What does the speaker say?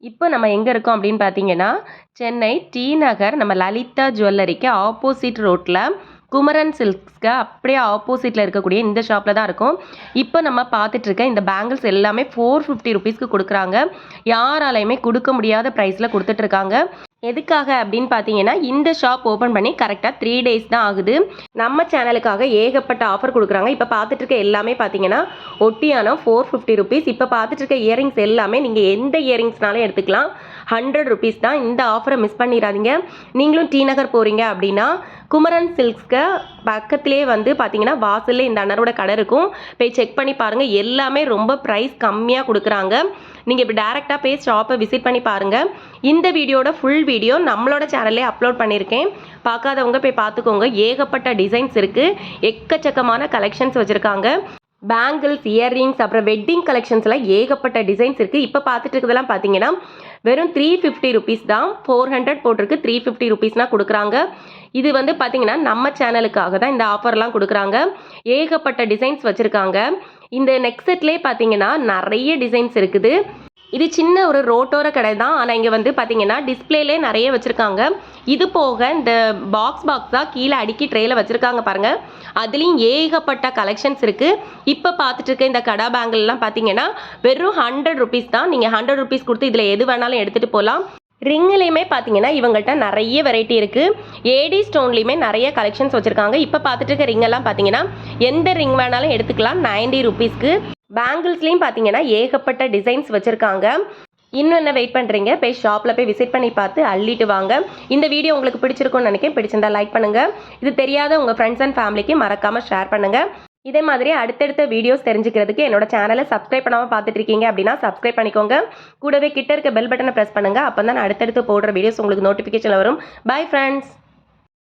இப்போ நம்ம எங்க இருக்கோம் அப்படின்னு பார்த்தீங்கன்னா, சென்னை டி நகர் நம்ம லலிதா ஜுவல்லரிக்கு ஆப்போசிட் ரோட்ல குமரன் சில்க்ஸ்க்கு அப்படியே ஆப்போசிட்ல இருக்கக்கூடிய இந்த ஷாப்ல தான் இருக்கோம். இப்போ நம்ம பார்த்துட்டு இருக்க இந்த பேங்கிள்ஸ் எல்லாமே 450 ரூபீஸ்க்கு குடுக்குறாங்க. யாராலயுமே குடுக்க முடியாத பிரைஸ்ல குடுத்துட்டு இருக்காங்க. எதுக்காக அப்படின்னு பார்த்தீங்கன்னா, இந்த ஷாப் ஓப்பன் பண்ணி கரெக்ட்டா 3 டேஸ் தான் ஆகுது. நம்ம சேனலுக்காக ஏகப்பட்ட ஆஃபர் குடுக்குறாங்க. இப்ப பார்த்துட்டு இருக்க எல்லாமே பார்த்தீங்கன்னா, ஒட்டியானம் 450 ரூபீஸ். இப்ப பார்த்துட்டு இருக்க இயரிங்ஸ் எல்லாமே நீங்க எந்த இயரிங்ஸ்னாலும் எடுத்துக்கலாம். 100 ரூபீஸ் தான். இந்த ஆஃபரை மிஸ் பண்ணிடாதீங்க. நீங்களும் டி நகர் போறீங்க அப்படின்னா, குமரன் சில்க்ஸ்க்கு பக்கத்திலேயே வந்து பார்த்தீங்கன்னா, வாசல்ல இந்த அண்ணரோட கடை இருக்கும். போய் செக் பண்ணி பாருங்க. எல்லாமே ரொம்ப பிரைஸ் கம்மியா குடுக்குறாங்க. நீங்க இப்ப டைரக்ட்டா போய் ஷாப்பை விசிட் பண்ணி பாருங்க. இந்த வீடியோட ஃபுல் வீடியோ நம்மளோட சேனல்லே அப்லோட் பண்ணியிருக்கேன். பார்க்காதவங்க போய் பார்த்துக்கோங்க. ஏகப்பட்ட டிசைன்ஸ் இருக்கு. எக்கச்சக்கமான கலெக்ஷன்ஸ் வச்சிருக்காங்க. பேங்கிள்ஸ், இயர்ரிங்ஸ், அப்புறம் வெட்டிங் கலெக்ஷன்ஸ்லாம் ஏகப்பட்ட டிசைன்ஸ் இருக்கு. இப்போ பார்த்துட்டு இருக்கிறதெல்லாம் பார்த்தீங்கன்னா, வெறும் 350 ரூபீஸ் தான். 400 போட்டிருக்கு. 350 ரூபீஸ்னா கொடுக்குறாங்க. இது வந்து பார்த்தீங்கன்னா, நம்ம சேனலுக்காக தான் இந்த ஆஃபர்லாம் கொடுக்குறாங்க. ஏகப்பட்ட டிசைன்ஸ் வச்சிருக்காங்க. இந்த நெக் செட்லேயே பார்த்தீங்கன்னா, நிறைய டிசைன்ஸ் இருக்குது. இது சின்ன ஒரு ரோட்டோர கடை தான். ஆனால் இங்கே வந்து பார்த்தீங்கன்னா, டிஸ்பிளேலே நிறைய வச்சுருக்காங்க. இது போக இந்த பாக்ஸாக கீழே அடுக்கி ட்ரேயில் வச்சுருக்காங்க பாருங்க. அதுலேயும் ஏகப்பட்ட கலெக்ஷன்ஸ் இருக்குது. இப்போ பார்த்துட்டு இருக்க இந்த கடா பேங்கிள்லாம் பார்த்தீங்கன்னா, வெறும் 100 ரூபீஸ் தான். நீங்கள் 100 ரூபீஸ் கொடுத்து இதில் எது வேணாலும் எடுத்துகிட்டு போகலாம். ரிங்குலையுமே பார்த்தீங்கன்னா, இவங்கள்ட்ட நிறைய வெரைட்டி இருக்குது. ஏடி ஸ்டோன்லேயுமே நிறைய கலெக்ஷன்ஸ் வச்சுருக்காங்க. இப்போ பார்த்துட்டு இருக்க ரிங்கெல்லாம் பார்த்தீங்கன்னா, எந்த ரிங் வேணாலும் எடுத்துக்கலாம் 90 ரூபீஸ்க்கு. பேங்கிள்ஸ்லேயும் பார்த்தீங்கன்னா, ஏகப்பட்ட டிசைன்ஸ் வச்சுருக்காங்க. இன்னும் என்ன வெயிட் பண்ணுறீங்க? போய் ஷாப்பில் போய் விசிட் பண்ணி பார்த்து அள்ளிட்டு வாங்க. இந்த வீடியோ உங்களுக்கு பிடிச்சிருக்கும்னு நினைக்கிறேன். பிடிச்சிருந்தா லைக் பண்ணுங்கள். இது தெரியாத உங்கள் ஃப்ரெண்ட்ஸ் அண்ட் ஃபேமிலிக்கு மறக்காமல் ஷேர் பண்ணுங்கள். இதே மாதிரி அடுத்தடுத்த வீடியோஸ் தெரிஞ்சுக்கிறதுக்கு என்னோட சேனலை சப்ஸ்கிரைப் பண்ணாமல் பார்த்துட்டு இருக்கீங்க அப்படின்னா சப்ஸ்கிரைப் பண்ணிக்கோங்க. கூடவே கிட்ட இருக்க பெல் பட்டனை ப்ரெஸ் பண்ணுங்கள். அப்போ தான் அடுத்தடுத்து போடுற வீடியோஸ் உங்களுக்கு நோட்டிஃபிகேஷன் வரும். Bye friends.